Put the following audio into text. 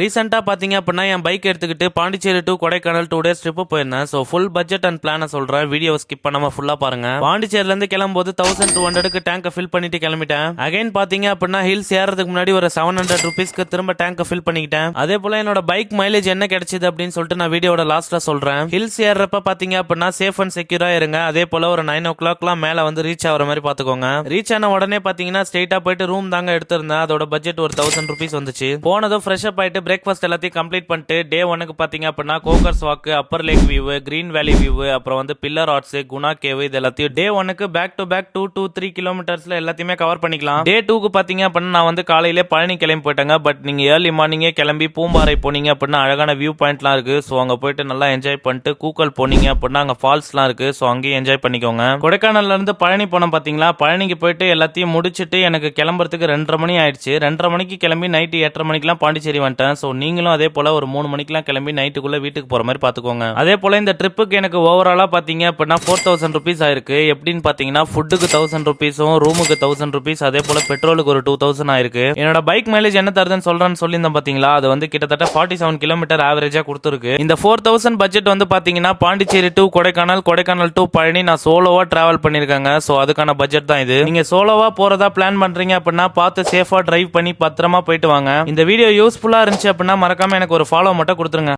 ரீசெண்டா பாத்தீங்க அப்படின்னா என் பைக் எடுத்துக்கிட்டு Pondicherry to Kodaikanal 2 days trip போயிருந்தேன். ஸோ ஃபுல் பட்ஜெட் அண்ட் பிளான சொல்றேன். வீடியோ ஸ்கிப் பண்ணாம ஃபுல்லா பாருங்க. பாண்டிச்சேரில இருந்து கிளம்பும்போது 1200க்கு டேங்கை ஃபில் பண்ணிட்டு கிளம்பிட்டேன். அகைன் பாத்தீங்க அப்படின்னா ஹில்ஸ் ஏறதுக்கு முன்னாடி ஒரு 700 rupeesக்கு திரும்ப டேங்கை ஃபில் பண்ணிக்கிட்டேன். அதே போல என்னோட பைக் மைலேஜ் என்ன கிடைச்சது அப்படின்னு சொல்லிட்டு நான் வீடியோட லாஸ்ட்ல சொல்றேன். ஹில்ஸ் ஏறப்ப பாத்தீங்க அப்படின்னா சேஃப் அண்ட் செக்யூரா இருங்க. அதே போல ஒரு 9 o'clock மேல வந்து ரீச் ஆகிற மாதிரி பாத்துக்கோங்க. ரீச் ஆன உடனே பாத்தீங்கன்னா ஸ்ட்ரெயிட்டா போயிட்டு ரூம் தாங்க எடுத்திருந்தேன். அதோட பட்ஜெட் ஒரு 1000 rupees வந்துச்சு. போனதும் ஃப்ரெஷ் அப் ஆயிட்டு பிரேக்ஃபாஸ்ட் எல்லாத்தையும் கம்ப்ளீட் பண்ணிட்டு டே 1க்கு பாத்தீங்க அப்படின்னா Coaker's Walk, Upper Lake View, Green Valley View, அப்புறம் வந்து பில்லர் ஆர்ட்ஸ், குணா கேவ் இது எல்லாத்தையும் டே 1க்கு பேக் டு பேக் 2 to 3 kilometersல எல்லாத்தையுமே கவர் பண்ணிக்கலாம். டே 2க்கு பாத்தீங்க அப்படின்னா நான் வந்து காலையிலே பழனி கிளம்பி போயிட்டேங்க. பட் நீங்க ஏர்லி மார்னிங்கே கிளம்பி பூம்பாறை போனீங்க அப்படின்னா அழகான வியூ பாயிண்ட்லாம் இருக்கு. ஸோ அங்க போயிட்டு நல்லா என்ஜாய் பண்ணிட்டு கூக்கல் போனீங்க அப்படின்னா அங்க ஃபால்ஸ்லாம் இருக்கு. ஸோ அங்கேயும் என்ஜாய் பண்ணிக்கோங்க. கொடைக்கானல்ல இருந்து பழனி போனோம் பாத்தீங்களா. பழனிக்கு போயிட்டு எல்லாத்தையும் முடிச்சுட்டு எனக்கு கிளம்புறதுக்கு 2:30 மணி ஆயிடுச்சு. 2:30 மணிக்கு கிளம்பி நைட்டு 8:30 மணிக்கெல்லாம் பாண்டிச்சேரி வந்துட்டேன். ஸோ நீங்களும் அதே போல ஒரு 3 மணிக்கெல்லாம் கிளம்பி நைட்டுக்குள்ள வீட்டுக்கு போற மாதிரி பாத்துக்கோங்க. அதே போல இந்த ட்ரிப்புக்கு எனக்கு ஓவராலா பாத்தீங்க அப்படின்னா 4000 rupees ஆயிருக்கு. எப்படின்னு பாத்தீங்கன்னா ஃபுட்டுக்கு 1000 rupees, ரூமுக்கு 1000 rupees, அதே போல பெட்ரோலுக்கு ஒரு 2000 ஆயிருக்கு. என்னோட பைக் மைலேஜ் என்ன தருதுன்னு சொல்றேன்னு சொல்லியிருந்தேன் பாத்தீங்களா. அது வந்து கிட்டத்தட்ட 47 கிலோமீட்டர் ஆவரேஜா கொடுத்துருக்கு. இந்த 4000 பட்ஜெட் வந்து பாத்தீங்கன்னா பாண்டிச்சேரி டு கொடைக்கானல், கொடைக்கானல் டு பழனி நான் சோலோவா டிராவல் பண்ணிருக்காங்க. சோ அதுக்கான பட்ஜெட் தான் இது. நீங்க சோலோவா போறதா பிளான் பண்றீங்க அப்படின்னா பார்த்து சேஃபா டிரைவ் பண்ணி பத்திரமா போயிட்டு வாங்க. இந்த வீடியோ யூஸ்ஃபுல்லா இருந்துச்சு அப்படின்னா மறக்காம எனக்கு ஒரு ஃபாலோ மட்டும் கொடுத்துருங்க.